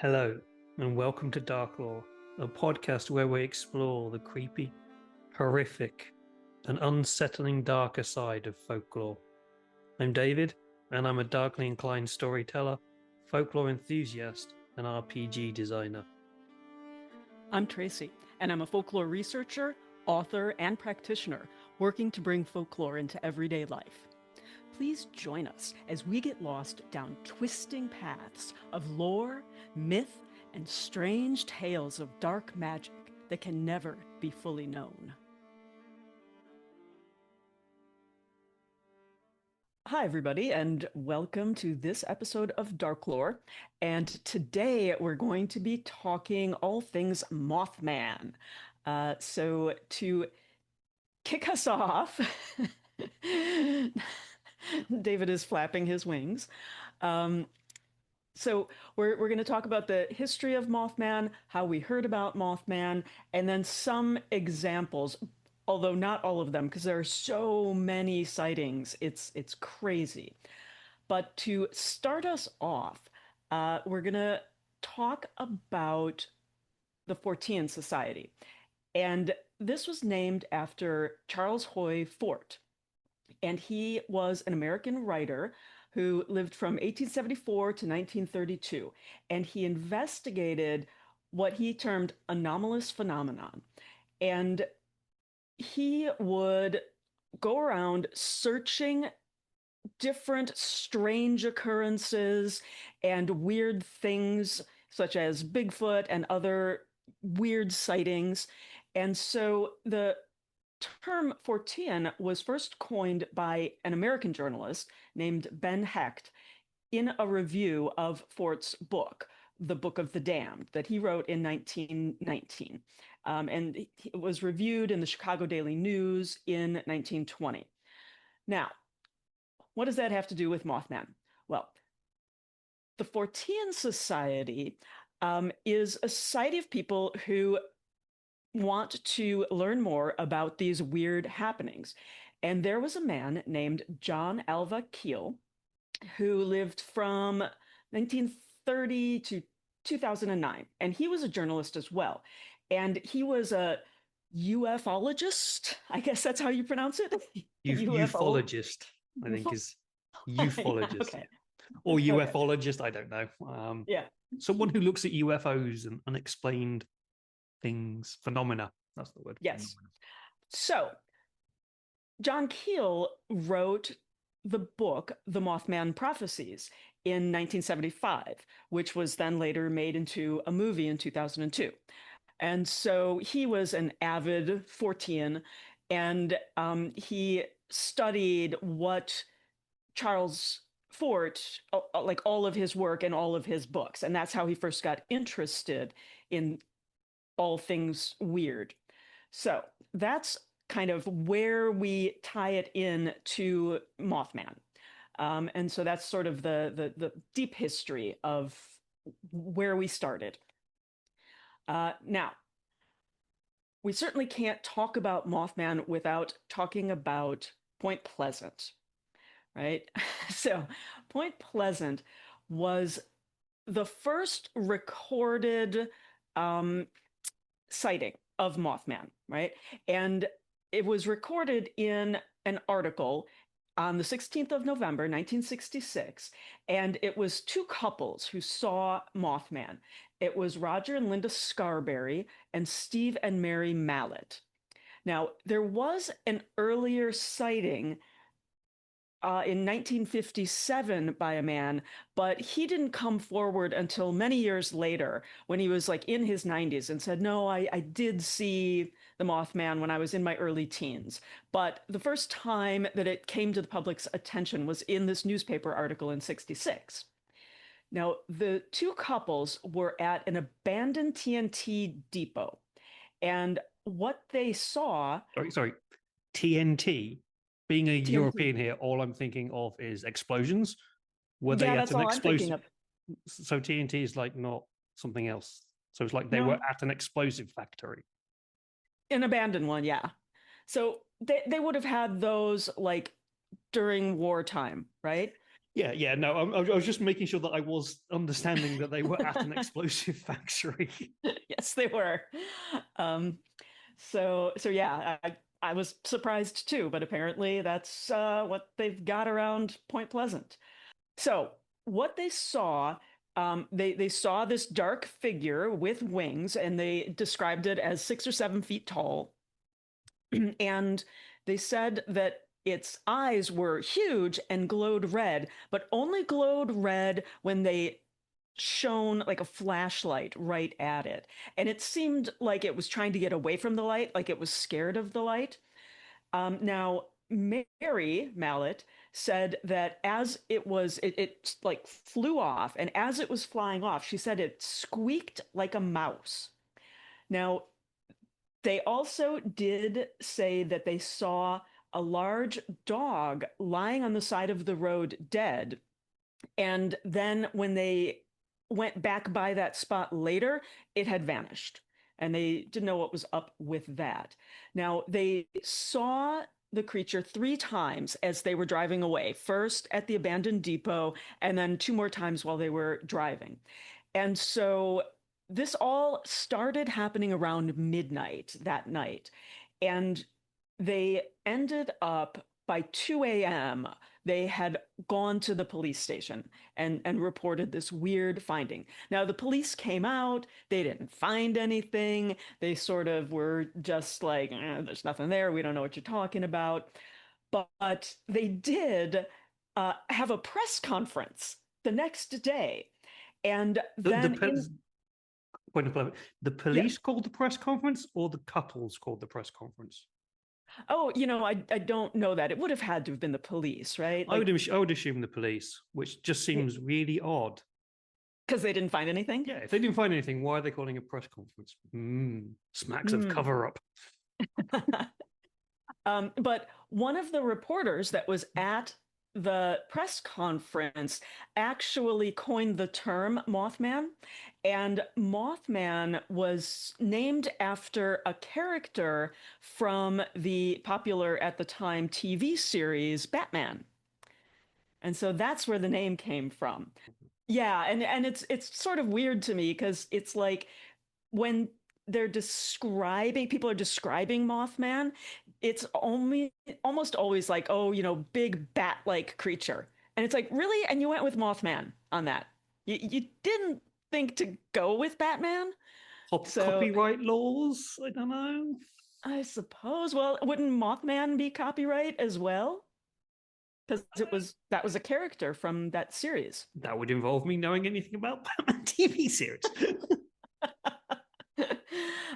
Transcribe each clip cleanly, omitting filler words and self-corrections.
Hello, and welcome to Darklore, a podcast where we explore the creepy, horrific, and unsettling darker side of folklore. I'm David, and I'm a darkly inclined storyteller, folklore enthusiast, and RPG designer. I'm Tracy, and I'm a folklore researcher, author, and practitioner working to bring folklore into everyday life. Please join us as we get lost down twisting paths of lore, myth, and strange tales of dark magic that can never be fully known. Hi, everybody, and welcome to this episode of Darklore. And today we're going to be talking all things Mothman. So to kick us off, David is flapping his wings. So we're going to talk about the history of Mothman, how we heard about Mothman, and then some examples, although not all of them, because there are so many sightings. It's crazy. But to start us off, we're going to talk about the Fortean Society. And this was named after Charles Hoy Fort. And he was an American writer who lived from 1874 to 1932. And he investigated what he termed anomalous phenomenon. And he would go around searching different strange occurrences and weird things, such as Bigfoot and other weird sightings. And so the term Fortean was first coined by an American journalist named Ben Hecht in a review of Fort's book, The Book of the Damned, that he wrote in 1919. And it was reviewed in the Chicago Daily News in 1920. Now, what does that have to do with Mothman? Well, the Fortean Society is a society of people who want to learn more about these weird happenings. And there was a man named John Alva Keel who lived from 1930 to 2009. And he was a journalist as well. And he was a ufologist. I guess that's how you pronounce it. Ufologist, I think, is ufologist. Okay. Or ufologist, I don't know. Yeah. Someone who looks at UFOs and unexplained things, phenomena. That's the word. Yes. Phenomena. So, John Keel wrote the book, The Mothman Prophecies, in 1975, which was then later made into a movie in 2002. And so he was an avid Fortean, and he studied what Charles Fort, like all of his work and all of his books. And that's how he first got interested in all things weird. So that's kind of where we tie it in to Mothman. And so that's sort of the deep history of where we started. Now, we certainly can't talk about Mothman without talking about Point Pleasant, right? So Point Pleasant was the first recorded sighting of Mothman, right? And it was recorded in an article on the 16th of November, 1966, and it was two couples who saw Mothman. It was Roger and Linda Scarberry and Steve and Mary Mallet. Now, there was an earlier sighting in 1957 by a man, but he didn't come forward until many years later when he was like in his 90s and said, no, I did see the Mothman when I was in my early teens. But the first time that it came to the public's attention was in this newspaper article in 66. Now, the two couples were at an abandoned TNT depot, and what they saw... Sorry. TNT? Being a TNT. European here, all I'm thinking of is explosions. Were they that's at an all explosive? I'm thinking of. So TNT is like not something else. So it's like they No. were at an explosive factory. An abandoned one, yeah. So they would have had those like during wartime, right? Yeah. No, I was just making sure that I was understanding that they were at an explosive factory. Yes, they were. Um, so yeah, I was surprised too, but apparently that's what they've got around Point Pleasant. So what they saw, they saw this dark figure with wings, and they described it as 6 or 7 feet tall. And they said that its eyes were huge and glowed red, but only glowed red when they shone like a flashlight right at it. And it seemed like it was trying to get away from the light, like it was scared of the light. Now, Mary Mallet said that as it like flew off, and as it was flying off, she said it squeaked like a mouse. Now, they also did say that they saw a large dog lying on the side of the road dead. And then when they went back by that spot later, it had vanished. And they didn't know what was up with that. Now, they saw the creature 3 times as they were driving away, first at the abandoned depot, and then 2 more times while they were driving. And so this all started happening around midnight that night. And they ended up by 2 a.m. They had gone to the police station and reported this weird finding. Now, the police came out, they didn't find anything. They sort of were just like, there's nothing there. We don't know what you're talking about. But they did have a press conference the next day. And The, the then pe- in, point of clarification, the yeah. police called the press conference, or the couples called the press conference? Oh, I don't know that. It would have had to have been the police, right? Like, I would assume the police, which just seems really odd. because they didn't find anything. Yeah, if they didn't find anything, why are they calling a press conference? Smacks of Hmm. cover up. But one of the reporters that was at the press conference actually coined the term Mothman. And Mothman was named after a character from the popular at the time TV series Batman. And so that's where the name came from. Yeah, and it's sort of weird to me because it's like when they're describing people are describing Mothman, it's only almost always like, oh, big bat-like creature. And it's like, really? And you went with Mothman on that. You didn't think to go with Batman? So Copyright laws? I don't know. I suppose, well, wouldn't Mothman be copyright as well? Because that was a character from that series. That would involve me knowing anything about Batman TV series.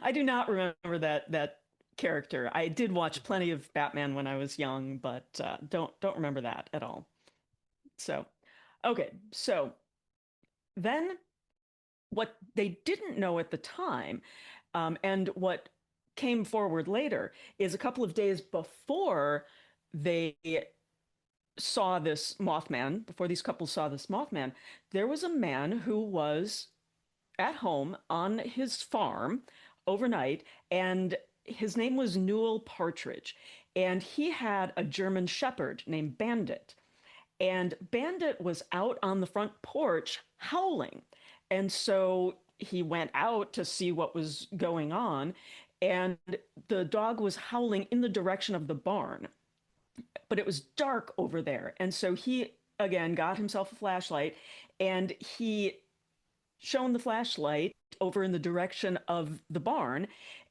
I do not remember that character. I did watch plenty of Batman when I was young, but don't remember that at all. So, okay, so then what they didn't know at the time, and what came forward later, is a couple of days before they saw this Mothman, before these couples saw this Mothman, there was a man who was at home on his farm overnight, and his name was Newell Partridge. And he had a German Shepherd named Bandit. And Bandit was out on the front porch howling. And so he went out to see what was going on. And the dog was howling in the direction of the barn, but it was dark over there. And so he, again, got himself a flashlight, and he shone the flashlight over in the direction of the barn,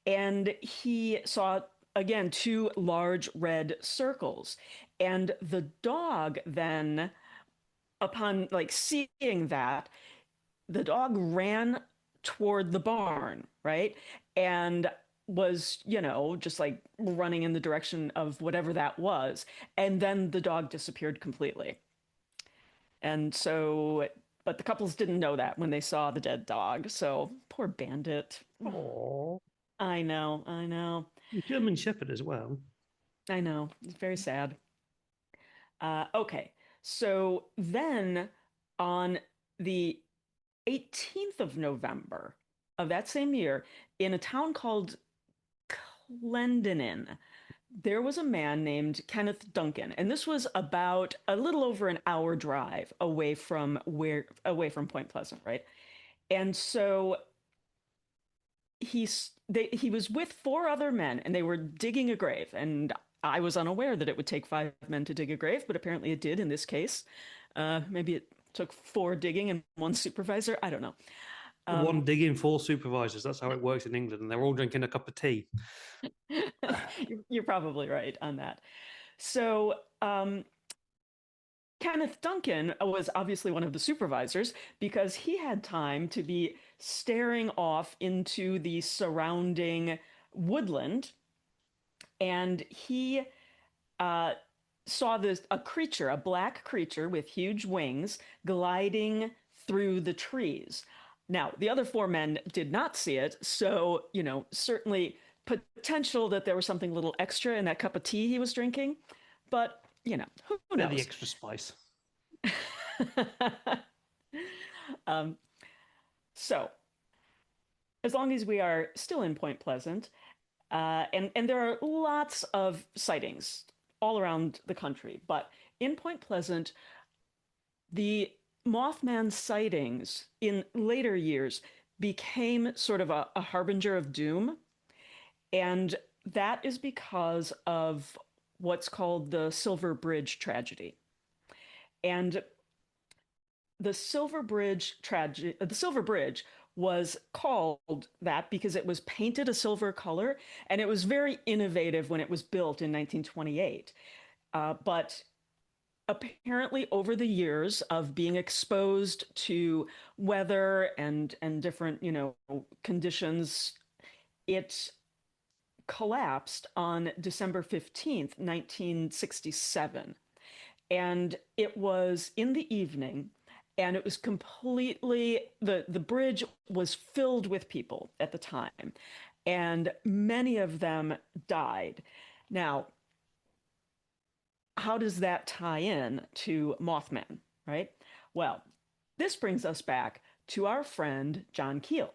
and he saw again 2 large red circles. And the dog then, upon like seeing that, the dog ran toward the barn, right? And was, just like running in the direction of whatever that was. And then the dog disappeared completely. And so, but the couples didn't know that when they saw the dead dog. So poor Bandit. Oh, I know, I know, German Shepherd as well. I know. It's very sad. Okay, so then on the 18th of November of that same year, in a town called Clendenin, There was a man named Kenneth Duncan, and this was about a little over an hour drive away from Point Pleasant, right? And so he was with four other men, and they were digging a grave. And I was unaware that it would take five men to dig a grave, but apparently it did in this case. Maybe it took four digging and one supervisor. I don't know. One digging, four supervisors. That's how it works in England, and they're all drinking a cup of tea. You're probably right on that. So Kenneth Duncan was obviously one of the supervisors because he had time to be staring off into the surrounding woodland, and he uh, saw a creature, a black creature with huge wings, gliding through the trees. Now, the other four men did not see it, so, certainly potential that there was something a little extra in that cup of tea he was drinking, but, who They're the knows? extra spice. um, so, as long as we are still in Point Pleasant, and there are lots of sightings all around the country, but in Point Pleasant, the Mothman sightings in later years became sort of a harbinger of doom. And that is because of what's called the Silver Bridge tragedy. And the Silver Bridge tragedy, the Silver Bridge was called that because it was painted a silver color, and it was very innovative when it was built in 1928. But apparently, over the years of being exposed to weather and different, conditions, it collapsed on December 15th, 1967. And it was in the evening, and it was completely the bridge was filled with people at the time, and many of them died. Now, how does that tie in to Mothman, right? Well, this brings us back to our friend John Keel,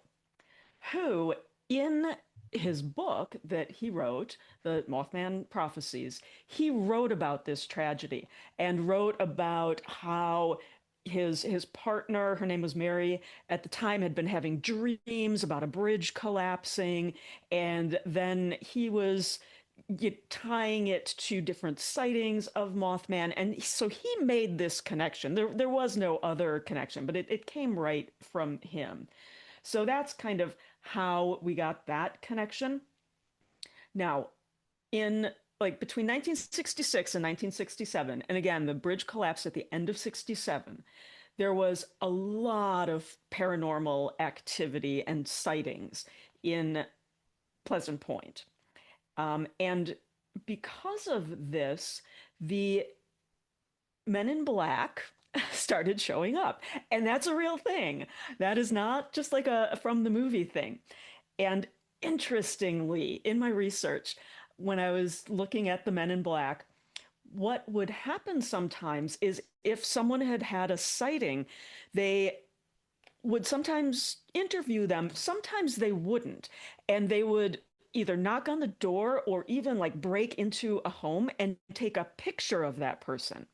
who, in his book that he wrote, the Mothman Prophecies, he wrote about this tragedy and wrote about how his partner, her name was Mary, at the time had been having dreams about a bridge collapsing, and then he was tying it to different sightings of Mothman. And so he made this connection. There was no other connection, but it came right from him. So that's kind of how we got that connection. Now, in like between 1966 and 1967, and again, the bridge collapsed at the end of 67, there was a lot of paranormal activity and sightings in Pleasant Point. And because of this, the Men in Black started showing up. And that's a real thing. That is not just like a from the movie thing. And interestingly, in my research, when I was looking at the Men in Black, what would happen sometimes is if someone had had a sighting, they would sometimes interview them, sometimes they wouldn't. And they would either knock on the door or even like break into a home and take a picture of that person.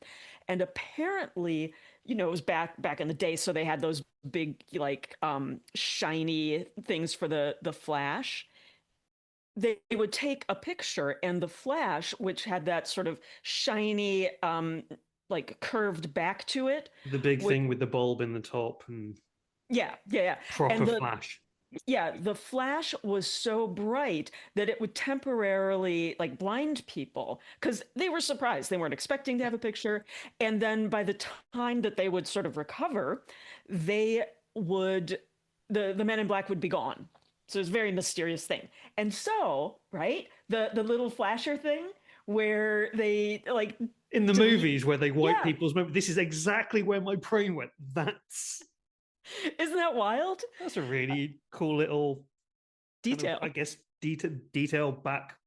And apparently, it was back in the day, so they had those big like shiny things for the flash. They would take a picture, and the flash, which had that sort of shiny like curved back to it, The big would thing with the bulb in the top and yeah. proper And flash. the flash was so bright that it would temporarily like blind people because they were surprised. They weren't expecting to have a picture. And then by the time that they would sort of recover, they would, the Men in Black would be gone. So it's a very mysterious thing. And so, right, the little flasher thing where they like In the delete, movies where they wipe yeah, people's memory, this is exactly where my brain went. isn't that wild? That's a really cool little kind of, I Detail. guess, detail back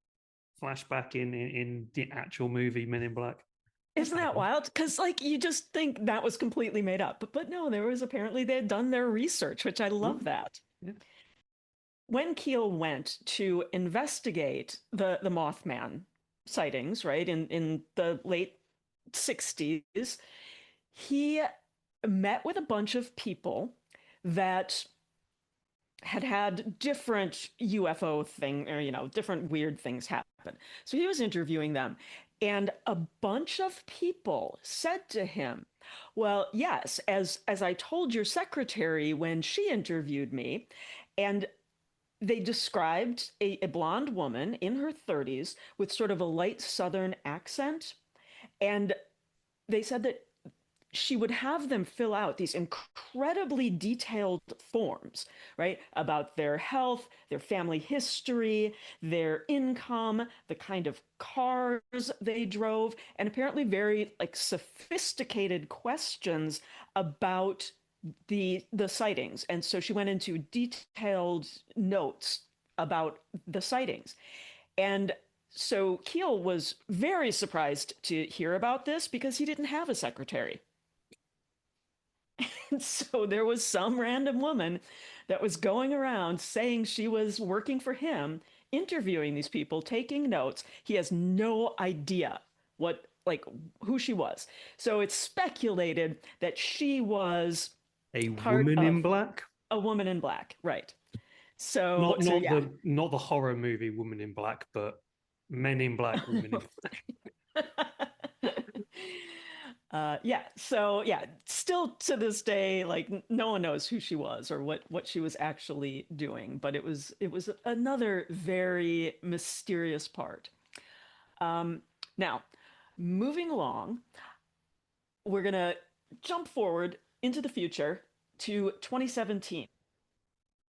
flashback in the actual movie Men in Black. That's Isn't kind of that cool. wild? Because like you just think that was completely made up, but no, there was apparently they had done their research, which I Mm, love that. yeah. When Keel went to investigate the Mothman sightings, right, in the late 60s, he met with a bunch of people that had different UFO thing, or different weird things happen. So he was interviewing them, and a bunch of people said to him, "Well, yes, as I told your secretary when she interviewed me," and they described a blonde woman in her 30s with sort of a light Southern accent, and they said that she would have them fill out these incredibly detailed forms, right? About their health, their family history, their income, the kind of cars they drove, and apparently very like sophisticated questions about the sightings. And so she went into detailed notes about the sightings. And so Keel was very surprised to hear about this because he didn't have a secretary. And so there was some random woman that was going around saying she was working for him, interviewing these people, taking notes. He has no idea what, like, who she was. So it's speculated that she was A part woman in of black? a woman in black, right? So Not so not yeah. the horror movie Woman in Black, but Men in Black, Women in Black. Yeah, so yeah, still to this day, like no one knows who she was or what she was actually doing, but it was another very mysterious part. Um, Now, moving along, we're gonna jump forward into the future to 2017.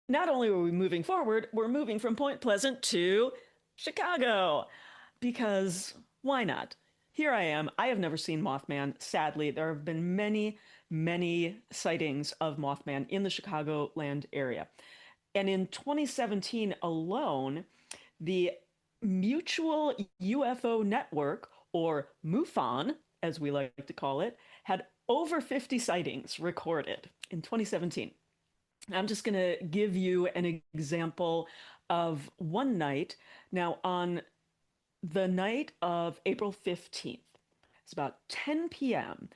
Not only are we moving forward, we're moving from Point Pleasant to Chicago because why not? Here I am. I have never seen Mothman. Sadly, there have been many, many sightings of Mothman in the Chicagoland area. And in 2017 alone, the Mutual UFO Network, or MUFON, as we like to call it, had over 50 sightings recorded in 2017. I'm just going to give you an example of one night. Now, on the night of April 15th, it's about 10 p.m.,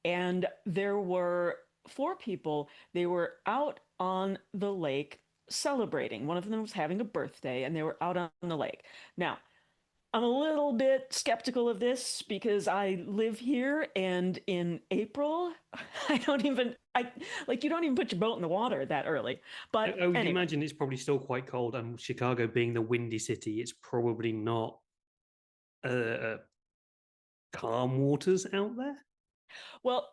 and there were four people. They were out on the lake celebrating. One of them was having a birthday, and they were out on the lake. Now, I'm a little bit skeptical of this because I live here, and in April, I don't even I like you don't even put your boat in the water that early. But I would anyway, imagine it's probably still quite cold, and Chicago being the windy city, it's probably not uh, calm waters out there. well,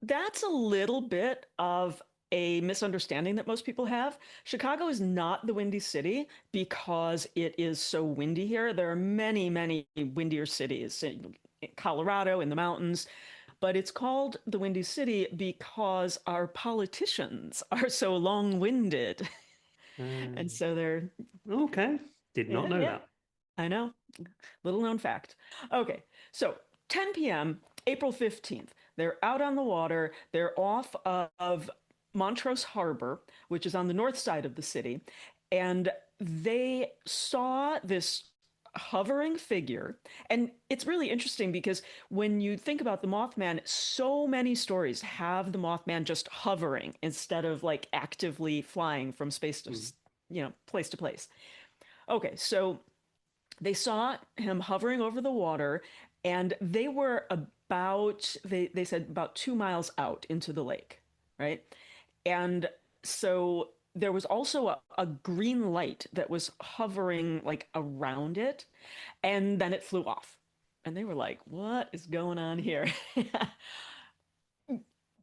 that's a little bit of a misunderstanding that most people have. Chicago is not the windy city because it is so windy here. There are many, many windier cities in Colorado, in the mountains, but it's called the Windy City because our politicians are so long-winded. And Uh, so they're, okay, did not yeah, know yeah, that. I know. Little known fact. Okay, so 10 p.m., April 15th. They're out on the water. They're off of Montrose Harbor, which is on the north side of the city. And they saw this hovering figure. And it's really interesting because when you think about the Mothman, so many stories have the Mothman just hovering instead of like actively flying from space to, Mm. place to place. Okay, so they saw him hovering over the water, and they were they said about 2 miles out into the lake, right? And so there was also a green light that was hovering like around it, and then it flew off. And they were like, what is going on here?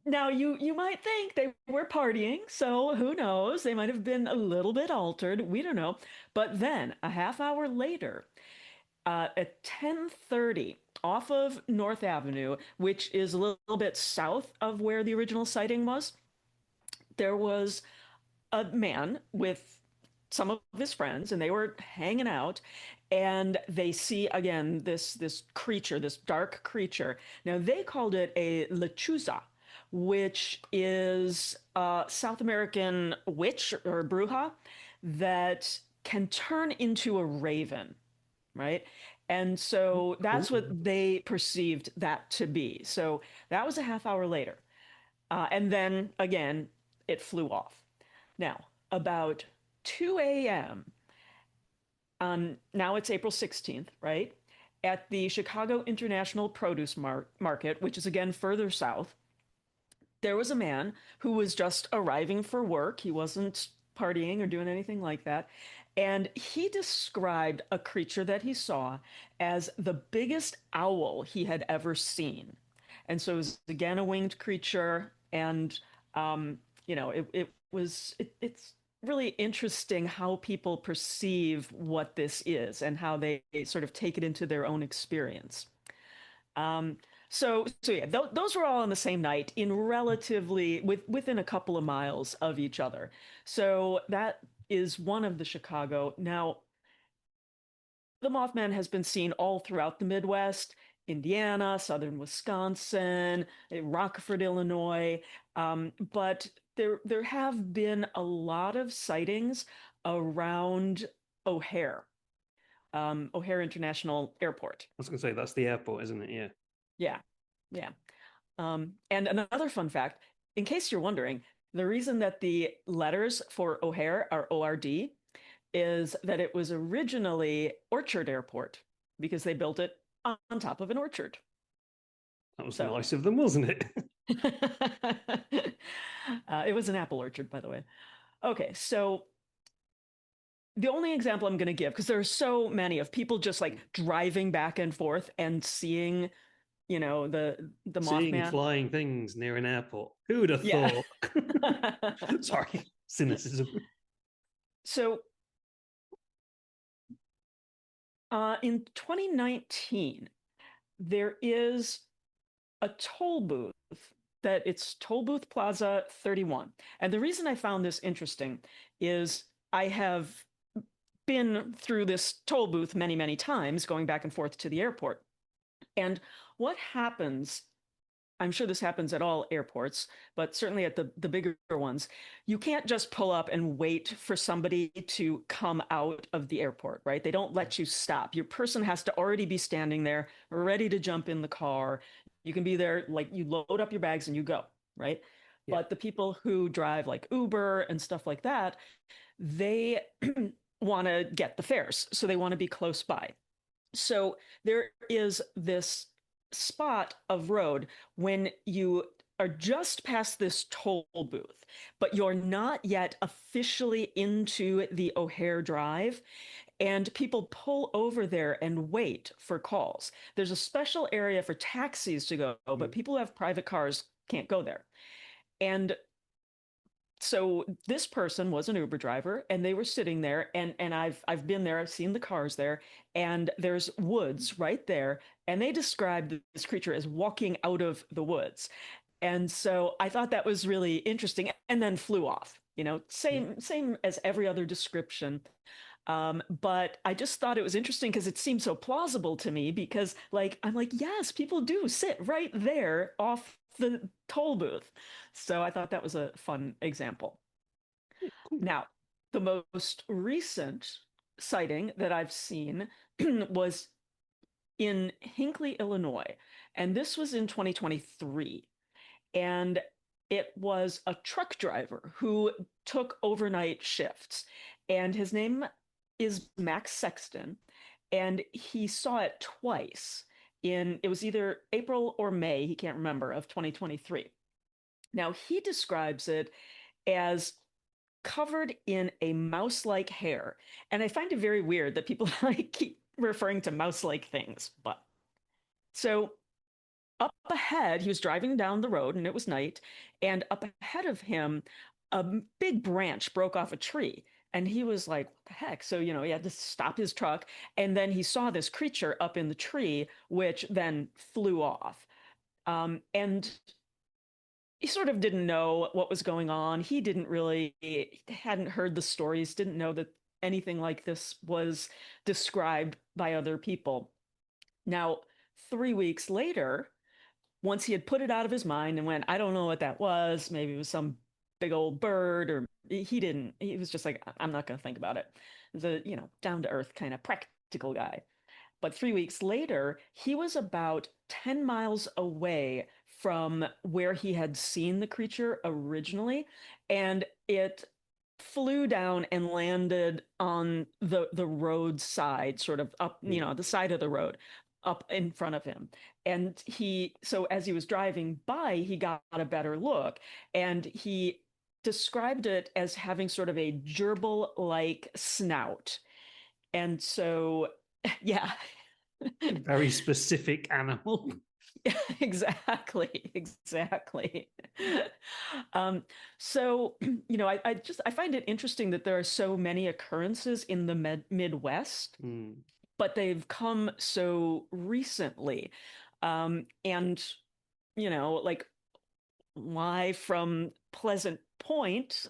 Now you might think they were partying, so who knows? They might have been a little bit altered. We don't know. But then a half hour later, at 10:30 off of North Avenue, which is a little bit south of where the original sighting was, there was a man with some of his friends, and they were hanging out, and they see again this creature, this dark creature. Now they called it a lechuza, which is a South American witch or bruja that can turn into a raven, right? And so that's Cool. what they perceived that to be. So that was a half hour later. And then again, it flew off. Now, about 2 a.m., now it's April 16th, right? At the Chicago International Produce Market, which is again further south, there was a man who was just arriving for work. He wasn't partying or doing anything like that. And he described a creature that he saw as the biggest owl he had ever seen. And so it was again a winged creature. And, it's really interesting how people perceive what this is and how they sort of take it into their own experience. Um, so yeah, those were all on the same night in relatively within a couple of miles of each other. So that is one of the Chicago. Now, the Mothman has been seen all throughout the Midwest, Indiana, southern Wisconsin, Rockford, Illinois, but there have been a lot of sightings around O'Hare, O'Hare International Airport. I was going to say that's the airport, isn't it? Yeah. Yeah, yeah. And another fun fact, in case you're wondering, the reason that the letters for O'Hare are ORD is that it was originally Orchard Airport because they built it on top of an orchard. That was So nice of them, wasn't it? it was an apple orchard, by the way. Okay, so the only example I'm going to give, because there are so many of people just like driving back and forth and seeing, the Seeing Mothman. flying things near an airport. Who'd have Yeah. thought? Sorry, cynicism. So in 2019, there is a toll booth that it's Toll Booth Plaza 31. And the reason I found this interesting is I have been through this toll booth many, many times going back and forth to the airport. And what happens, I'm sure this happens at all airports, but certainly at the bigger ones, you can't just pull up and wait for somebody to come out of the airport, right? They don't let you stop. Your person has to already be standing there, ready to jump in the car. You can be there, like you load up your bags and you go, right? Yeah. But the people who drive like Uber and stuff like that, they want to get the fares. So they want to be close by. So there is this spot of road when you are just past this toll booth, but you're not yet officially into the O'Hare Drive. And people pull over there and wait for calls. There's a special area for taxis to go, but people who have private cars can't go there. And so this person was an Uber driver and they were sitting there and I've been there, I've seen the cars there, and there's woods right there, and they described this creature as walking out of the woods. And so I thought that was really interesting and then flew off. Same as every other description. But I just thought it was interesting because it seemed so plausible to me because I'm like, yes, people do sit right there off the toll booth. So I thought that was a fun example. Cool. Now, the most recent sighting that I've seen was in Hinckley, Illinois, and this was in 2023. And it was a truck driver who took overnight shifts, and his name is Max Sexton, and he saw it twice. It was either April or May, he can't remember, of 2023. Now, he describes it as covered in a mouse-like hair. And I find it very weird that people keep referring to mouse-like things. But so up ahead, he was driving down the road and it was night. And up ahead of him, a big branch broke off a tree. And he was like, what the heck? So, he had to stop his truck. And then he saw this creature up in the tree, which then flew off. And he sort of didn't know what was going on. He hadn't heard the stories, didn't know that anything like this was described by other people. Now, 3 weeks later, once he had put it out of his mind and went, I don't know what that was, maybe it was some big old bird, or he was just like, I'm not going to think about it. The, down to earth kind of practical guy. But 3 weeks later, he was about 10 miles away from where he had seen the creature originally, and it flew down and landed on the road side, sort of up, the side of the road, up in front of him. And so as he was driving by, he got a better look, and he described it as having sort of a gerbil-like snout. And so, yeah. Very specific animal. Exactly, exactly. Um, so, I find it interesting that there are so many occurrences in the Midwest, Mm. but they've come so recently. And, like, why from Pleasant Point,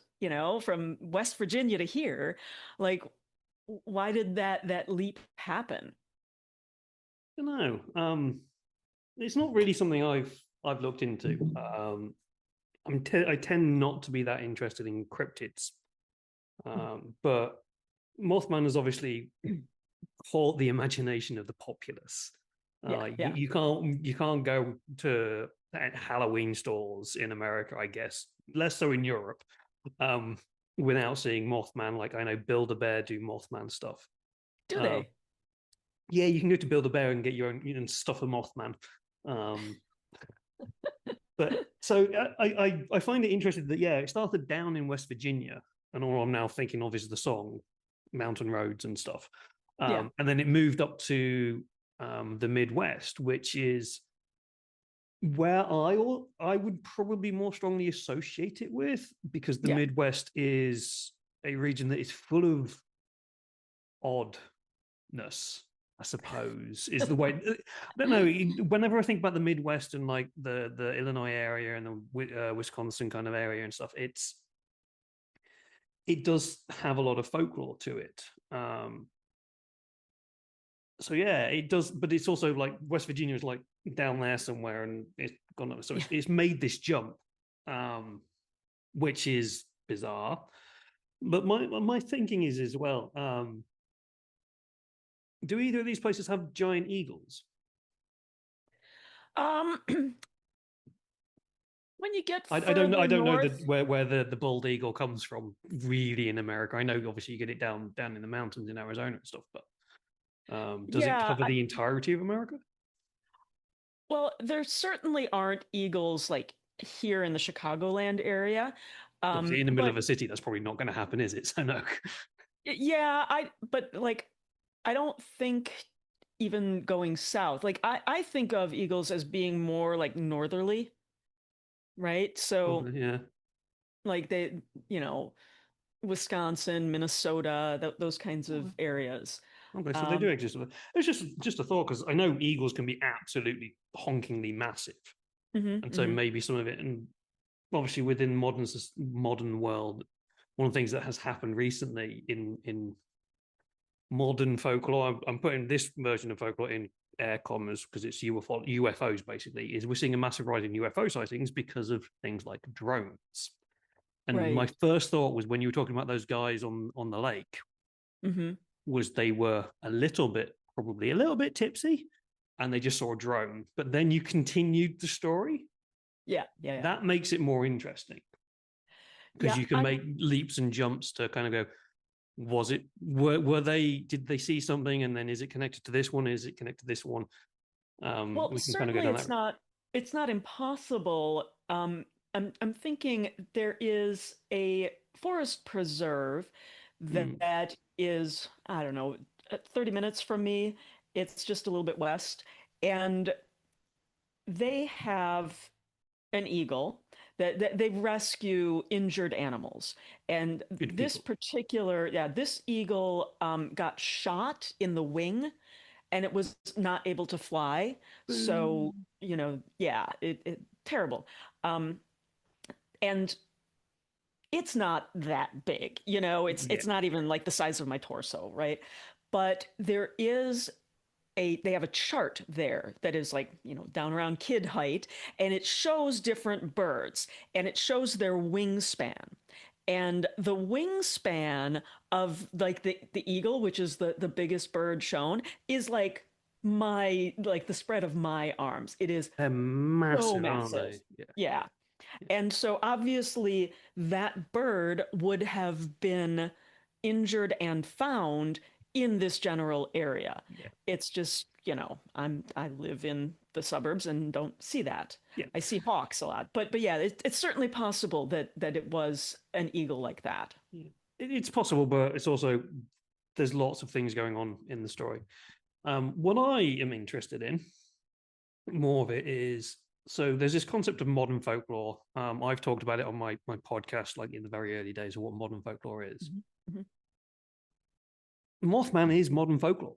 from West Virginia to here, like, why did that leap happen? I don't know. It's not really something I've looked into. I tend not to be that interested in cryptids, but Mothman has obviously caught the imagination of the populace. Yeah, yeah. You can't go to Halloween stores in America, I guess, less so in Europe, um, without seeing Mothman. Like I know Build-A-Bear do Mothman stuff. Do Uh, they? yeah, you can go to Build-A-Bear and get your own, stuff a Mothman. Um, but so I find it interesting that yeah, it started down in West Virginia, and all I'm now thinking of is the song Mountain Roads and stuff. Yeah, And then it moved up to the Midwest, which is where I would probably more strongly associate it with, because the yeah. Midwest is a region that is full of oddness, I suppose, is the way. I don't know. Whenever I think about the Midwest and like the Illinois area and the Wisconsin kind of area and stuff, it does have a lot of folklore to it. So yeah, it does, but it's also like West Virginia is like down there somewhere, and it's gone. So it's made this jump, which is bizarre. But my thinking is as well. Do either of these places have giant eagles? Um, when you get I further don't know north, where the bald eagle comes from really in America. I know obviously you get it down in the mountains in Arizona and stuff, but does it yeah, cover the entirety of America? well, there certainly aren't eagles like here in the Chicagoland area. Obviously, in the middle But of a city, that's probably not going to happen, is it? So no. yeah, but like, I don't think even going south, like, I think of eagles as being more like northerly, right? So, Okay, yeah. like, you know, Wisconsin, Minnesota, those kinds of areas. Okay, so they do Um, exist. It's just a thought, because I know eagles can be absolutely honkingly massive, mhm, and so mhm. maybe some of it, and obviously within modern world, one of the things that has happened recently in modern folklore, I'm putting this version of folklore in air commas because it's UFOs basically, is we're seeing a massive rise in UFO sightings because of things like drones. And my Right. first thought was, when you were talking about those guys on the lake, Hmm. was they were probably a little bit tipsy, and they just saw a drone. But then you continued the story. Yeah, yeah, yeah. That makes it more interesting, because Yeah, you can make leaps and jumps to kind of go, were they, did they see something, and then is it connected to this one, is it connected to this one? well, We can kind of go certainly down that. it's not impossible. I'm thinking there is a forest preserve Mm, that is, I don't know, 30 minutes from me. It's just a little bit west, and they have an eagle that they rescue injured animals. And good people. this eagle got shot in the wing, and it was not able to fly. So, Boom. yeah, it terrible. Um, and it's not that big, Yeah. it's not even like the size of my torso, right? But they have a chart there that is like, down around kid height, and it shows different birds, and it shows their wingspan. And the wingspan of like the eagle, which is the biggest bird shown, is like the spread of my arms. It is They're so massive, aren't massive. they? Yeah. Yeah. Yeah. And so obviously that bird would have been injured and found in this general area. Yeah. It's just, I live in the suburbs and don't see that. Yeah. I see hawks a lot. But yeah, it's certainly possible that it was an eagle like that. Yeah. It's possible, but it's also there's lots of things going on in the story. What I am interested in, more of it is so there's this concept of modern folklore. I've talked about it on my podcast, like in the very early days of what modern folklore is. Mm-hmm. Mothman is modern folklore.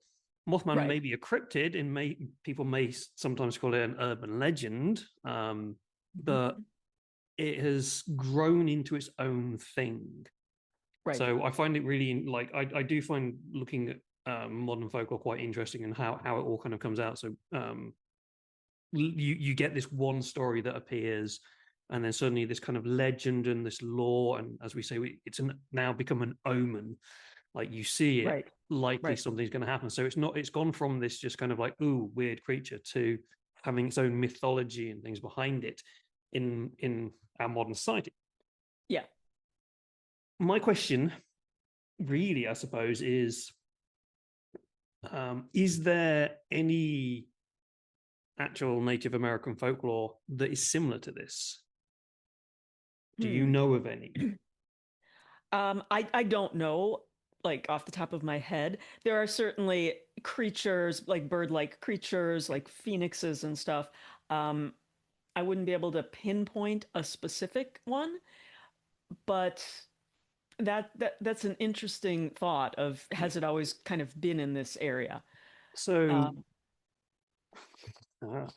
Mothman Right. may be a cryptid, and people may sometimes call it an urban legend, but Mm-hmm. it has grown into its own thing. Right. So I find it really like I do find looking at modern folklore quite interesting and how it all kind of comes out. So you get this one story that appears, and then suddenly this kind of legend and this lore, and as we say, it's now become an omen. Like you see it, Right. likely Right. something's going to happen. So it's gone from this just kind of like ooh weird creature to having its own mythology and things behind it in our modern society. Yeah. My question, really, I suppose, is there any actual Native American folklore that is similar to this? Do you Hmm. know of any? I don't know, like off the top of my head. There are certainly creatures, like bird-like creatures, like phoenixes and stuff. Um, I wouldn't be able to pinpoint a specific one, but that's an interesting thought of Yeah. has it always kind of been in this area? So Um, uh,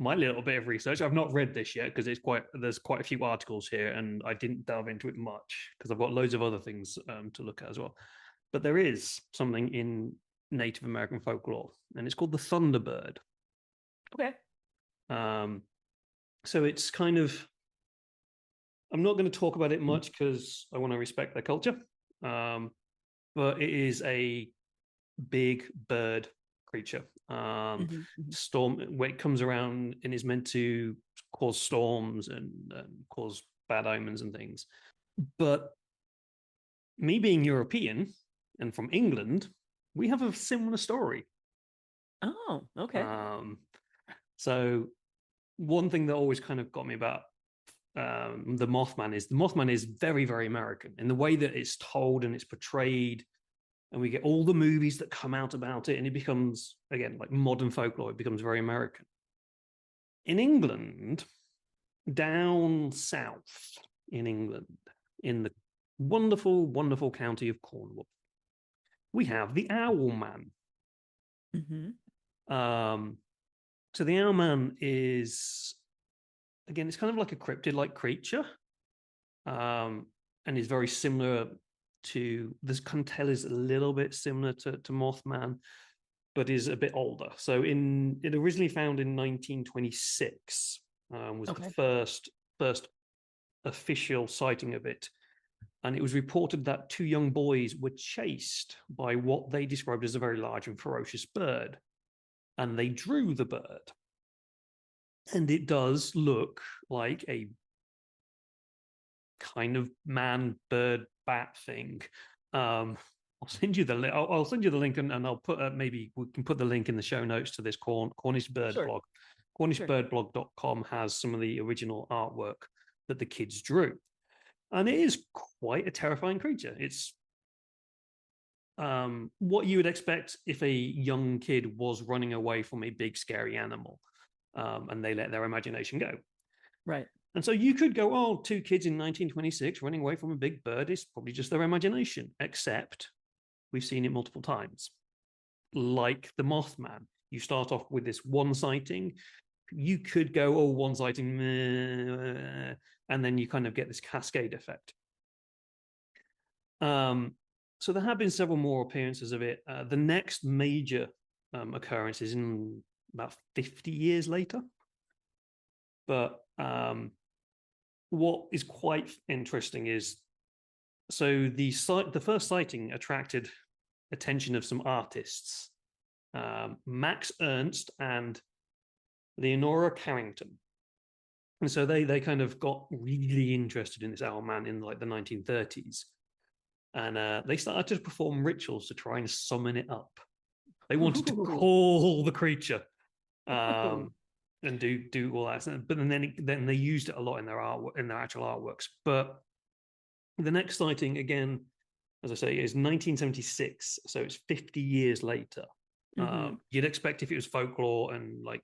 my little bit of research, I've not read this yet because there's quite a few articles here, and I didn't delve into it much because I've got loads of other things to look at as well. But there is something in Native American folklore, and it's called the Thunderbird. okay. Um, so it's kind of I'm not going to talk about it much because I want to respect their culture. Um, but it is a big bird creature. Hmm. Hmm. Storm when it comes around and is meant to cause storms and cause bad omens and things. But me being European and from England, we have a similar story. Oh, okay. Um, so one thing that always kind of got me about the Mothman is very very American in the way that it's told and it's portrayed, and we get all the movies that come out about it, and it becomes again like modern folklore. It becomes very American. In England, down south in England, in the wonderful wonderful county of Cornwall, we have the Owl Man. Hmm. Um, so the Owl Man is again, it's kind of like a cryptid like creature, um, and is very similar to this. Can tell is a little bit similar to Mothman, but is a bit older. So it originally found in 1926 was the Okay. first official sighting of it, and it was reported that two young boys were chased by what they described as a very large and ferocious bird, and they drew the bird, and it does look like a kind of man bird bat thing. I'll send you the link. I'll send you the link, and I'll put maybe we can put the link in the show notes to this Cornish bird Sure. blog. Sure. CornishBirdblog.com has some of the original artwork that the kids drew, and it is quite a terrifying creature. It's what you would expect if a young kid was running away from a big scary animal, and they let their imagination go. Right. And so you could go, oh, two kids in 1926 running away from a big bird is probably just their imagination, except we've seen it multiple times. Like the Mothman, you start off with this one sighting. You could go, oh, one sighting, meh, and then you kind of get this cascade effect. So there have been several more appearances of it. The next major occurrence is in about 50 years later. But what is quite interesting is so the first sighting attracted attention of some artists, Max Ernst and Leonora Carrington. And so they kind of got really interested in this owl man in like the 1930s. And they started to perform rituals to try and summon it up. They wanted to Ooh. call the creature Ooh. and do all that. But then they used it a lot in their art, in their actual artworks. But the next sighting, again, as I say, is 1976, so it's 50 years later. Mm-hmm. You'd expect if it was folklore and like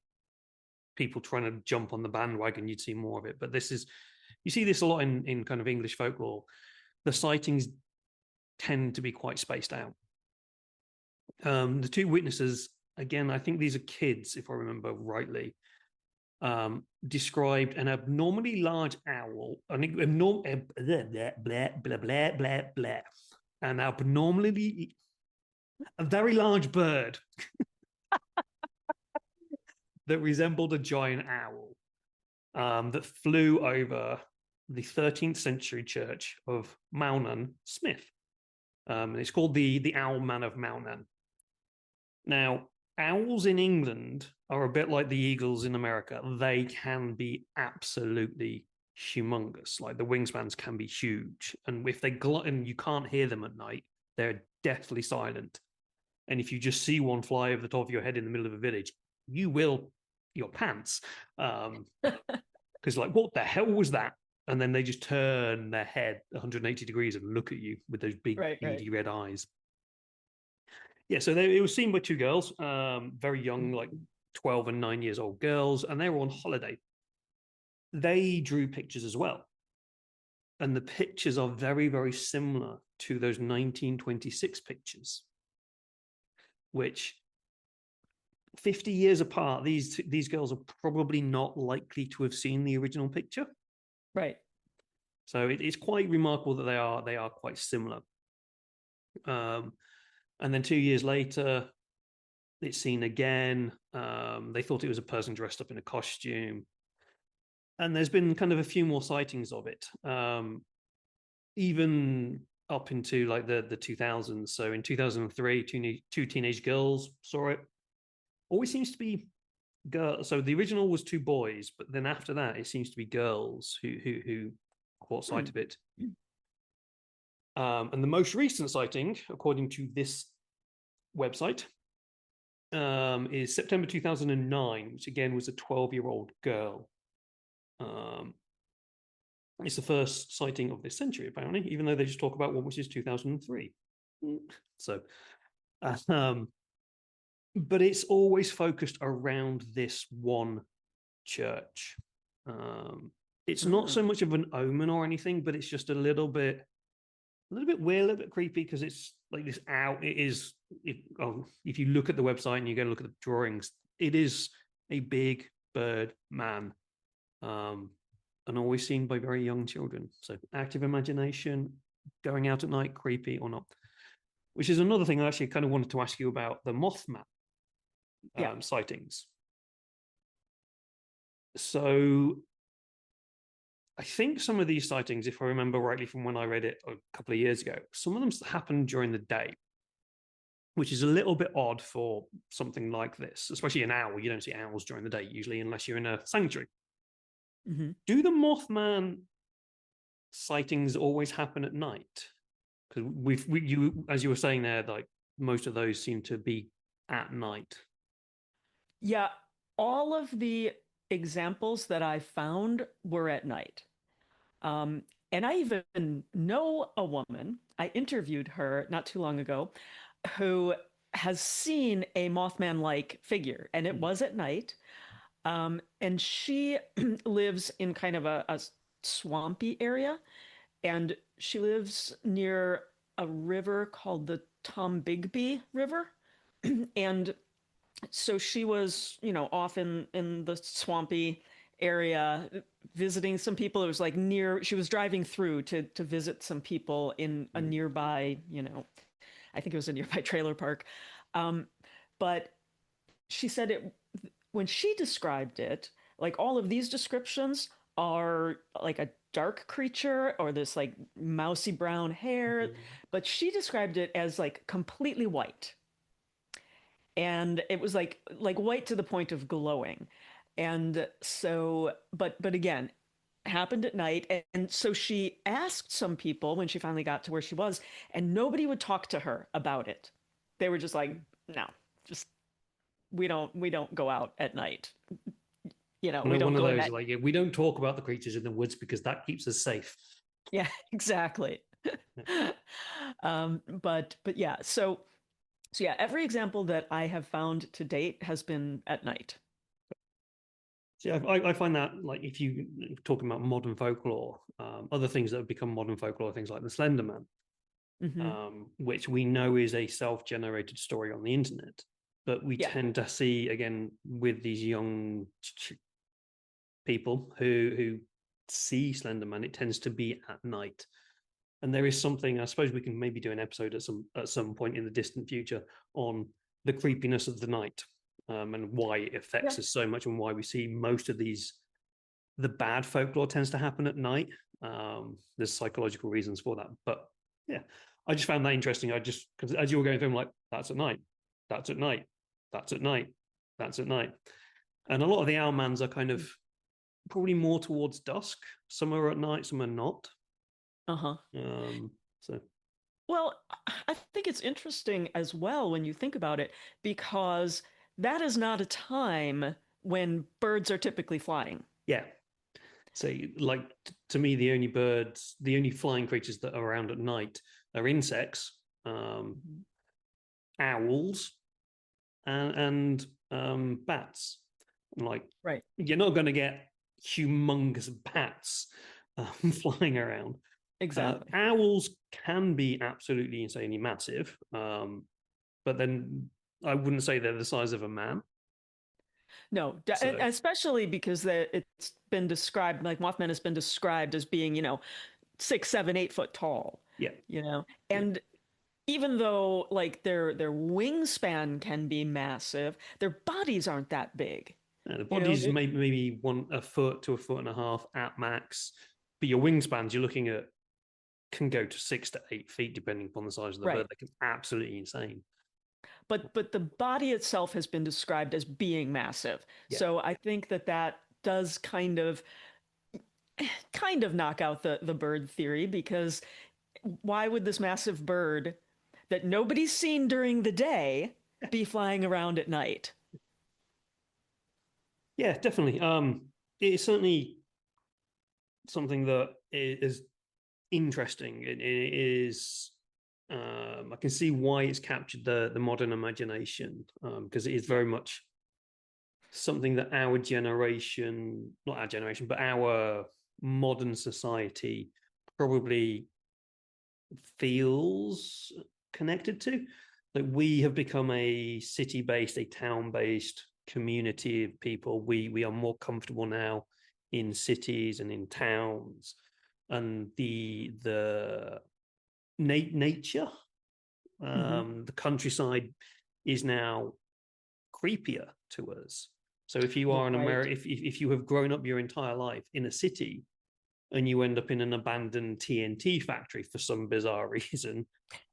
people trying to jump on the bandwagon, you'd see more of it. But you see this a lot in kind of English folklore. The sightings tend to be quite spaced out. The two witnesses, again, I think these are kids, if I remember rightly, described an abnormally large owl, an abnormally, a very large bird that resembled a giant owl that flew over the 13th century church of Maunan Smith. And it's called the Owl Man of Maunan. Now, owls in England are a bit like the eagles in America. They can be absolutely humongous. Like the wingspans can be huge. And if they glut and you can't hear them at night, they're deathly silent. And if you just see one fly over the top of your head in the middle of a village, you will your pants. Because like, what the hell was that? And then they just turn their head 180 degrees and look at you with those big, beady red eyes. Yeah, so it was seen by two girls, very young, like 12 and 9 years old girls, and they were on holiday. They drew pictures as well. And the pictures are very, very similar to those 1926 pictures, which 50 years apart, these girls are probably not likely to have seen the original picture. Right. So it's quite remarkable that they are quite similar. And then 2 years later, it's seen again. They thought it was a person dressed up in a costume. And there's been kind of a few more sightings of it, even up into like the 2000s. So in 2003, two teenage girls saw it. Always seems to be girls. So the original was two boys, but then after that, it seems to be girls who caught sight of it. And the most recent sighting, according to this website, is September 2009, which again was a 12-year-old girl. It's the first sighting of this century, apparently, even though they just talk about one which is 2003. So, but it's always focused around this one church. It's not so much of an omen or anything, but it's just a little bit weird, a little bit creepy, because it's like this owl. It is, if you look at the website and you go look at the drawings, it is a big bird man, and always seen by very young children. So active imagination, going out at night, creepy or not. Which is another thing I actually kind of wanted to ask you about the Mothman sightings. So I think some of these sightings, if I remember rightly from when I read it a couple of years ago, some of them happened during the day, which is a little bit odd for something like this, especially an owl. You don't see owls during the day usually, unless you're in a sanctuary. Mm-hmm. Do the Mothman sightings always happen at night? Because you, as you were saying there, like most of those seem to be at night. Yeah, all of the examples that I found were at night. And I even know a woman, I interviewed her not too long ago, who has seen a Mothman-like figure, and it was at night. And she lives in kind of a swampy area, and she lives near a river called the Tombigbee River. And so she was, off in the swampy area visiting some people. It was like she was driving through to visit some people in a nearby, I think it was a nearby trailer park. But she said when she described it, like all of these descriptions are like a dark creature or this like mousy brown hair, but she described it as like completely white. and it was like white to the point of glowing. And so, but again, happened at night. And so she asked some people when she finally got to where she was, and nobody would talk to her about it. They were just like, no, just we don't go out at night. We don't One of go to those that. like, yeah, we don't talk about the creatures in the woods because that keeps us safe. Yeah, exactly. Yeah. But yeah, so yeah, every example that I have found to date has been at night. So yeah, I find that like if you talking about modern folklore, other things that have become modern folklore, things like the Slender Man, Hmm. which we know is a self-generated story on the internet, but we Yeah, tend to see again with these young people who see Slender Man, it tends to be at night. And there is something, I suppose we can maybe do an episode at some point in the distant future on the creepiness of the night, and why it yeah. affects us so much, and why we see most of these the bad folklore tends to happen at night. There's psychological reasons for that, but yeah, I just found that interesting. I just because as you were going through, I'm like, that's at night, that's at night, that's at night, that's at night, and a lot of the Owlmans are kind of probably more towards dusk. Some are at night, some are not. Uh-huh. So Well, I think it's interesting as well when you think about it, because that is not a time when birds are typically flying. yeah, so like to me, the only birds, the only flying creatures that are around at night are insects, Mhm. owls, and bats. Like Right. you're not going to get humongous bats flying around. Exactly. Owls can be absolutely insanely massive, but then I wouldn't say they're the size of a man. No, and So especially because it's been described, like Mothman has been described as being, 6, 7, 8 foot tall, yeah, yeah. and even though like their wingspan can be massive, their bodies aren't that big. The You know, body's maybe one a foot to a foot and a half at max, but your wingspans you're looking at can go to 6 to 8 feet depending upon the size of the bird. right. They can absolutely insane. But the body itself has been described as being massive. Yeah, So I think that does kind of knock out the bird theory, because why would this massive bird that nobody's seen during the day be flying around at night? yeah, definitely. It's certainly something that is interesting. It is. I can see why it's captured the modern imagination, because it is very much something that our generation, not our generation, but our modern society probably feels connected to. Like we have become a city-based, a town-based community of people. We are more comfortable now in cities and in towns, and the nature, Hmm. the countryside is now creepier to us. So if you are an Right. American, if you have grown up your entire life in a city and you end up in an abandoned TNT factory for some bizarre reason,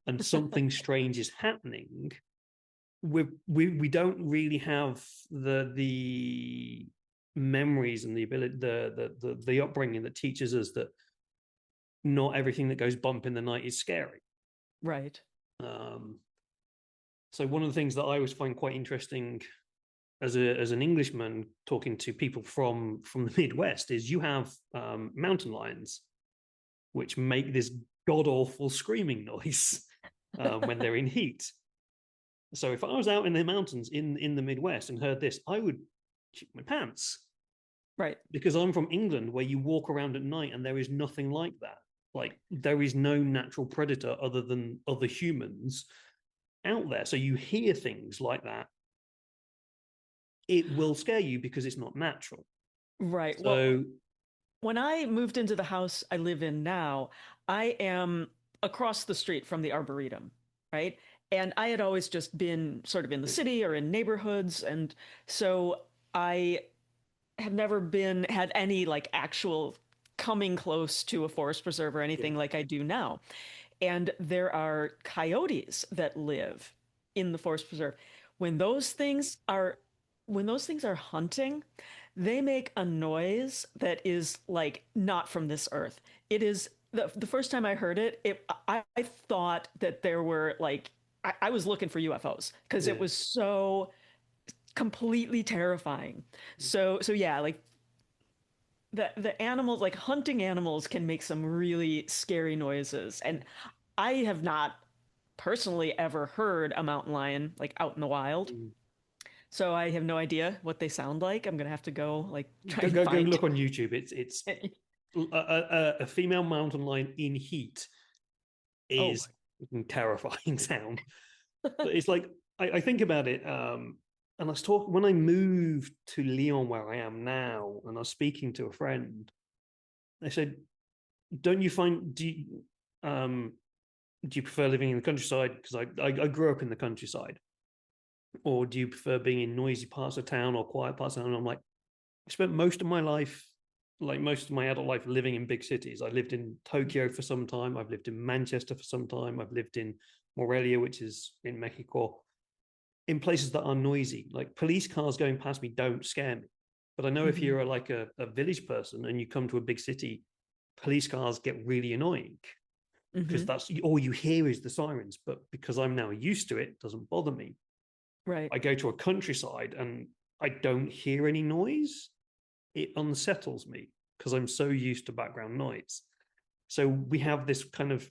and something strange is happening, we don't really have the memories and the ability the upbringing that teaches us that not everything that goes bump in the night is scary. Right. Um, so one of the things that I always find quite interesting as an Englishman talking to people from the Midwest is you have mountain lions which make this god awful screaming noise when they're in heat. So if I was out in the mountains in the Midwest and heard this, I would shit my pants Right. because I'm from England where you walk around at night and there is nothing like that. Like there is no natural predator other than other humans out there. So you hear things like that, it will scare you because it's not natural. Right. Well, So when I moved into the house I live in now, I am across the street from the Arboretum, right? And I had always just been sort of in the city or in neighborhoods, and so I have never been had any like actual coming close to a forest preserve or yeah, anything like I do now. And there are coyotes that live in the forest preserve. when those things are when those things are hunting, they make a noise that is like not from this earth. It is the first time I heard it, I thought that there were like I was looking for UFOs because it Yeah. was so completely terrifying. So yeah, like the animals, like hunting animals, can make some really scary noises, and I have not personally ever heard a mountain lion like out in the wild. Mm. So I have no idea what they sound like. I'm gonna have to go like try Go and go go find. look on YouTube. It's a female mountain lion in heat Oh, is terrifying sound. But it's like I think about it, and I was talking when I moved to Lyon, where I am now, and I was speaking to a friend. They said, "Don't you find do you prefer living in the countryside? Because I grew up in the countryside, or do you prefer being in noisy parts of town or quiet parts of town?" And I'm like, I spent most of my life, like most of my adult life, living in big cities. I lived in Tokyo for some time. I've lived in Manchester for some time. I've lived in Morelia, which is in Mexico, in places that are noisy. Like police cars going past me don't scare me. But I know if hmm you're like a village person and you come to a big city, police cars get really annoying because hmm that's all you hear is the sirens. But because I'm now used to it, it doesn't bother me. right. I go to a countryside and I don't hear any noise. It unsettles me because I'm so used to background noise. So we have this kind of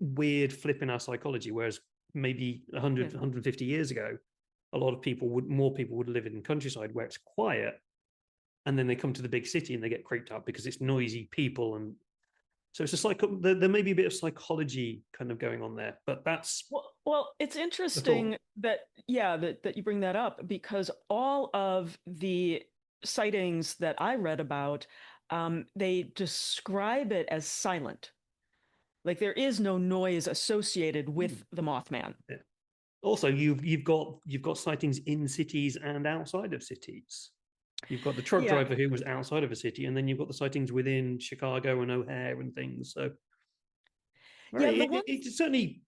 weird flip in our psychology, whereas maybe Yeah. 150 years ago, a lot of people would, more people would live in the countryside where it's quiet. And then they come to the big city and they get creeped out because it's noisy people. And so it's just like there may be a bit of psychology kind of going on there, but that's Well, it's the thought. interesting that yeah that you bring that up because all of the sightings that I read about, they describe it as silent. Like there is no noise associated Hmm. with the Mothman. Yeah. Also, you've got sightings in cities and outside of cities. You've got the truck Yeah, driver who was outside of a city, and then you've got the sightings within Chicago and O'Hare and things. So, yeah. right, it certainly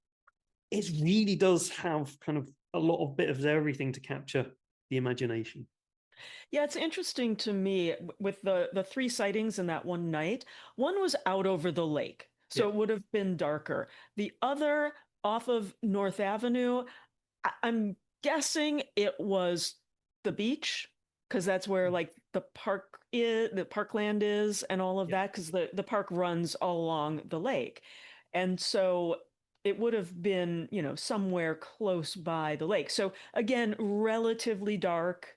it really does have kind of a lot of bit of everything to capture the imagination. Yeah, it's interesting to me with the three sightings in that one night. One was out over the lake, Yeah, so it would have been darker. The other off of North Avenue, I'm guessing it was the beach because that's where like the parkland is, and all of yeah. that because the park runs all along the lake, and so it would have been somewhere close by the lake. So again, relatively dark,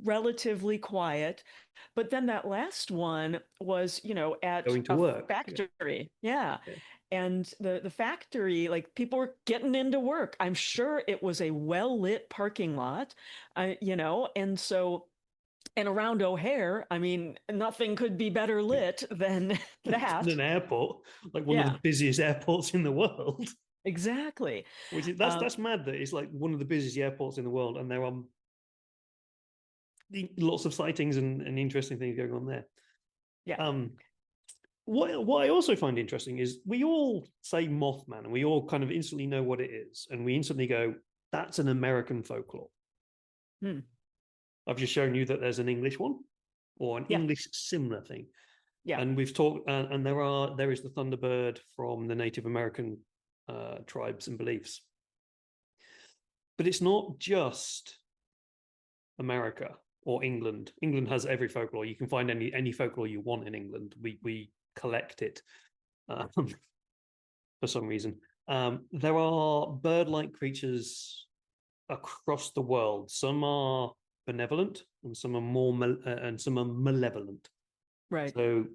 relatively quiet. But then that last one was, at Going to a work. Yeah, factory. Yeah. yeah. And the factory, like people were getting into work. I'm sure it was a well-lit parking lot, and so and around O'Hare, I mean, nothing could be better lit than that. An airport, like one of the Yeah, busiest airports in the world. exactly. Which is Um, that's mad that it's like one of the busiest airports in the world, and there are lots of sightings and interesting things going on there. yeah. Um, what I also find interesting is we all say Mothman, and we all kind of instantly know what it is, and we instantly go, "That's an American folklore." Hmm. I've just shown you that there's an English one or an Yeah, English similar thing, yeah. and we've talked, and there is the Thunderbird from the Native American tribes and beliefs, but it's not just America or England. England has every folklore. You can find any folklore you want in England. We collect it um, for some reason. There are bird-like creatures across the world. Some are benevolent, and some are and some are malevolent. Right, So,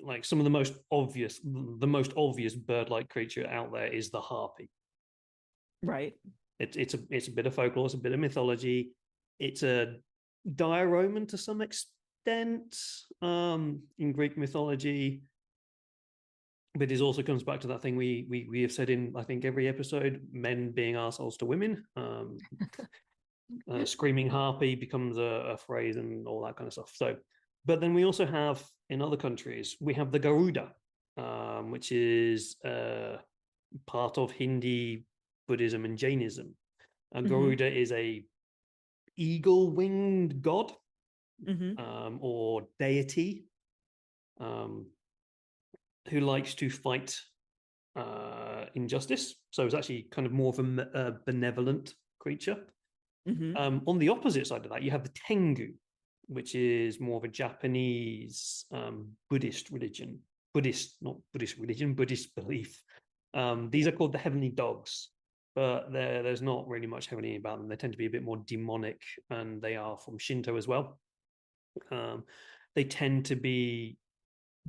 like some of the most obvious bird-like creature out there is the harpy. right, It's a bit of folklore, it's a bit of mythology. It's a diaroman to some extent in Greek mythology, but it also comes back to that thing we have said in I think every episode: men being assholes to women. Screaming harpy becomes a phrase and all that kind of stuff. So, but then we also have in other countries we have the Garuda, which is part of Hindi, Buddhism, and Jainism. And Mm-hmm. Garuda is a eagle-winged god, Mm-hmm. or deity, um, who likes to fight injustice. So it's actually kind of more of a benevolent creature. Mm-hmm. On the opposite side of that, you have the Tengu, which is more of a Japanese Buddhist religion. Not Buddhist religion, Buddhist belief. These are called the heavenly dogs, but there's not really much heavenly about them. They tend to be a bit more demonic, and they are from Shinto as well. They tend to be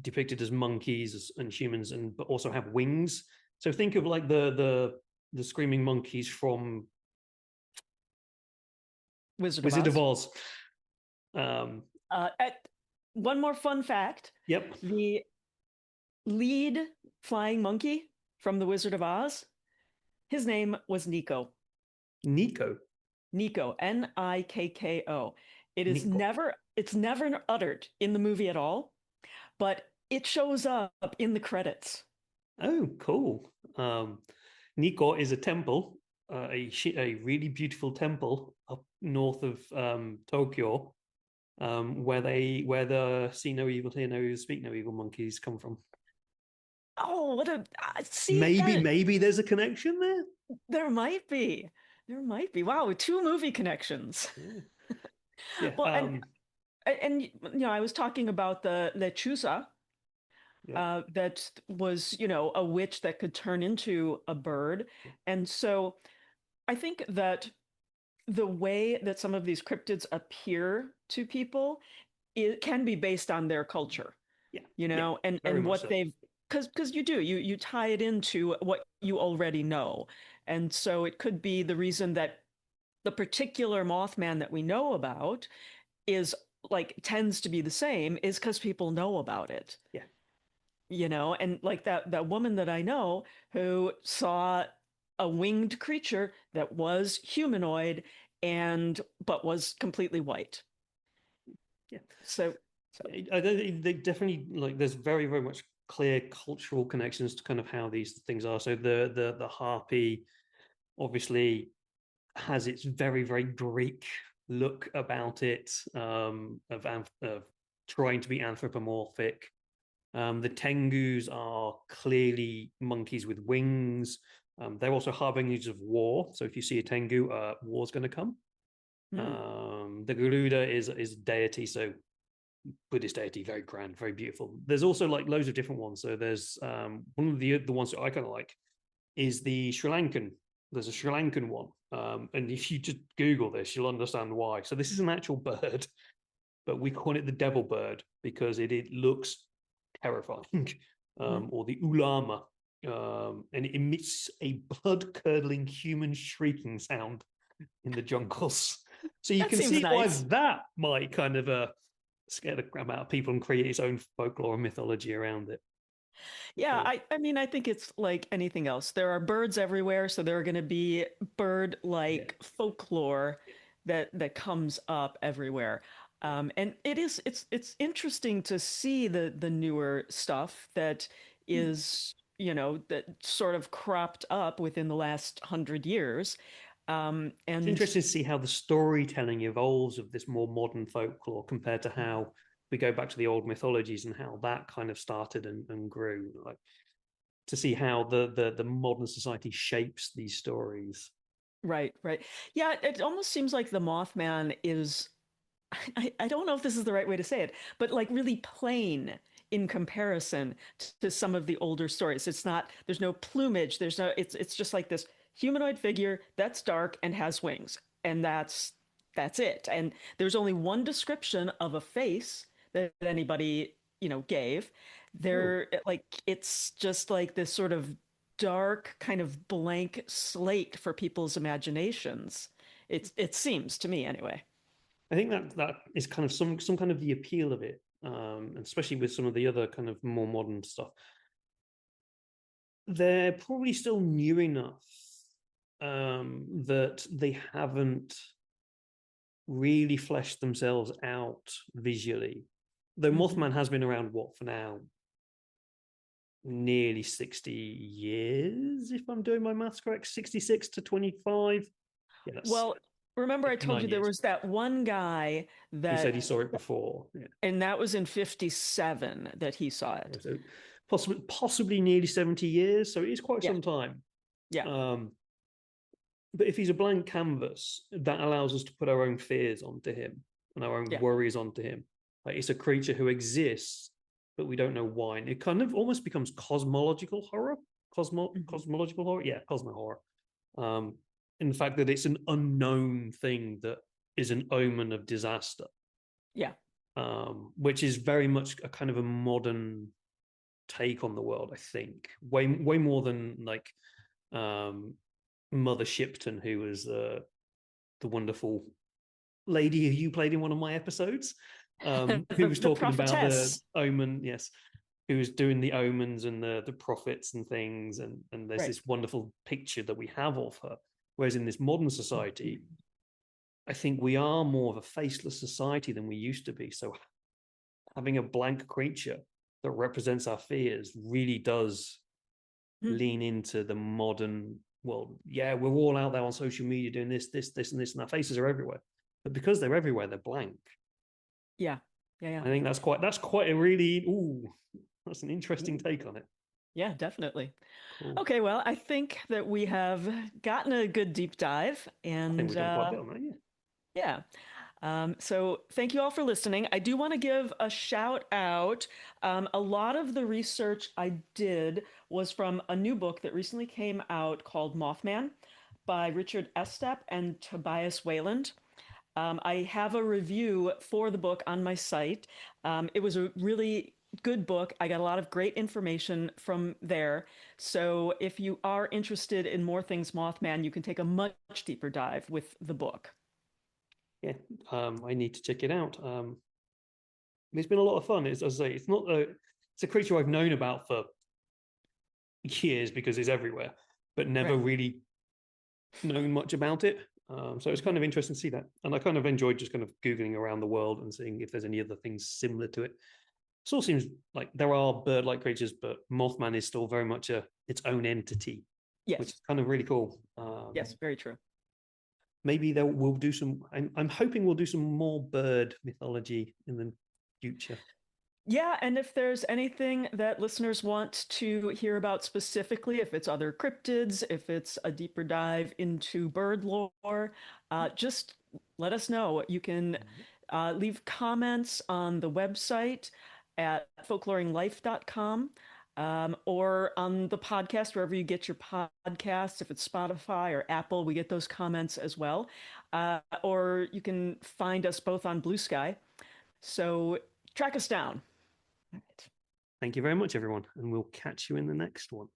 depicted as monkeys and humans, but also have wings. So think of like the screaming monkeys from Wizard of Wizard of Oz. Oz. Um, At one more fun fact: yep, the lead flying monkey from the Wizard of Oz, his name was Nico. Nico. Nico, Nikko. Nico. It's never uttered in the movie at all, but it shows up in the credits. Oh, cool. Nico is a temple, a really beautiful temple up north of Tokyo, where the see no evil, hear no evil, speak no evil monkeys come from. Oh, what a see that Maybe there's a connection there. there might be. There might be. Wow, two movie connections. Yeah, yeah, Well, and I was talking about the lechuza, yeah, that was, a witch that could turn into a bird. yeah, And so I think that the way that some of these cryptids appear to people, it can be based on their culture, yeah, yeah. Very and much what so. they've, because you tie it into what you already know. And so it could be the reason that the particular Mothman that we know about is like tends to be the same is because people know about it. Yeah, And like that woman that I know who saw a winged creature that was humanoid and but was completely white. yeah. So, so They definitely like. There's very much clear cultural connections to kind of how these things are. So the harpy obviously has its very Greek look about it, of trying to be anthropomorphic. The Tengus are clearly monkeys with wings. They're also harbingers of war. So if you see a Tengu, war's going to come. hmm. The Garuda is deity, so Buddhist deity, very grand, very beautiful. There's also like loads of different ones. So there's one of the ones that I kind of like is the Sri Lankan. There's a Sri Lankan one, and if you just Google this, you'll understand why. So this is an actual bird, but we call it the devil bird because it looks terrifying, Hmm. or the ulama, and it emits a blood-curdling human shrieking sound in the jungles. So you That can seems see why nice. that might kind of scare the crap out of people and create its own folklore and mythology around it. Yeah, So I mean, I think it's like anything else. There are birds everywhere, so there are going to be yeah, bird-like folklore yeah. that comes up everywhere. And it's interesting to see the newer stuff that Hmm. is, that sort of cropped up within the last 100 years. It's And interesting to see how the storytelling evolves of this more modern folklore compared to how we go back to the old mythologies and how that kind of started and grew. Like to see how the modern society shapes these stories. right, right. Yeah, it almost seems like the Mothman is I don't know if this is the right way to say it, but like really plain in comparison to some of the older stories. There's no plumage, it's just like this humanoid figure that's dark and has wings. And that's it. And there's only one description of a face that anybody, gave. Oh, It's just like this sort of dark kind of blank slate for people's imaginations. It seems to me anyway. I think that is kind of some kind of the appeal of it, especially with some of the other kind of more modern stuff. They're probably still new enough that they haven't really fleshed themselves out visually. Though Hmm. Mothman has been around, what, for now, nearly 60 years, if I'm doing my maths correct, 66 to 25. Yeah, that's Well, remember I told you there 9 years. was that one guy Who that, said he saw it before? Yeah. and that was in 57 that he saw it. Yeah, so possibly nearly 70 years. So it is quite Yeah. some time. Yeah. Um, but if he's a blank canvas, that allows us to put our own fears onto him and our own Yeah. worries onto him. Like, it's a creature who exists, but we don't know why. And it kind of almost becomes cosmological horror. Mhm. Cosmological horror? Yeah, cosmo horror. In the fact that it's an unknown thing that is an omen of disaster. Yeah. Which is very much a kind of a modern take on the world, I think. Way more than like um, Mother Shipton, who was the wonderful lady who you played in one of my episodes, who was The talking about the prophetess. omen, yes, who was doing the omens and the prophets and things, and there's Right. this wonderful picture that we have of her. Whereas in this modern society, I think we are more of a faceless society than we used to be. So having a blank creature that represents our fears really does Hmm. lean into the modern, well, yeah, we're all out there on social media doing this, and this, and our faces are everywhere. But because they're everywhere, they're blank. Yeah. Yeah. Yeah. I think that's quite a really, that's an interesting Ooh. take on it. Yeah, definitely. Cool. Okay, well, I think that we have gotten a good deep dive, I think and we've done quite a bit on that, yeah. yeah. So thank you all for listening. I do want to give a shout out. A lot of the research I did was from a new book that recently came out called Mothman by Richard Estep and Tobias Wayland. I have a review for the book on my site. It was a really good book. I got a lot of great information from there. So if you are interested in more things Mothman, you can take a much deeper dive with the book. Yeah, I need to check it out. It's been a lot of fun. As I say, it's a creature I've known about for years because it's everywhere, but never Right. really known much about it. So it's Mhm. kind of interesting to see that. And I kind of enjoyed just kind of Googling around the world and seeing if there's any other things similar to it. It all seems like there are bird-like creatures, but Mothman is still very much its own entity, which Yes. is kind of really cool. Yes. Very true. Maybe we'll do some. I'm hoping we'll do some more bird mythology in the future. Yeah, and if there's anything that listeners want to hear about specifically, if it's other cryptids, if it's a deeper dive into bird lore, just let us know. You can leave comments on the website at folkloringlife.com, or on the podcast, wherever you get your podcasts. If it's Spotify or Apple, we get those comments as well. Or you can find us both on Blue Sky. So track us down. All right. Thank you very much, everyone, and we'll catch you in the next one.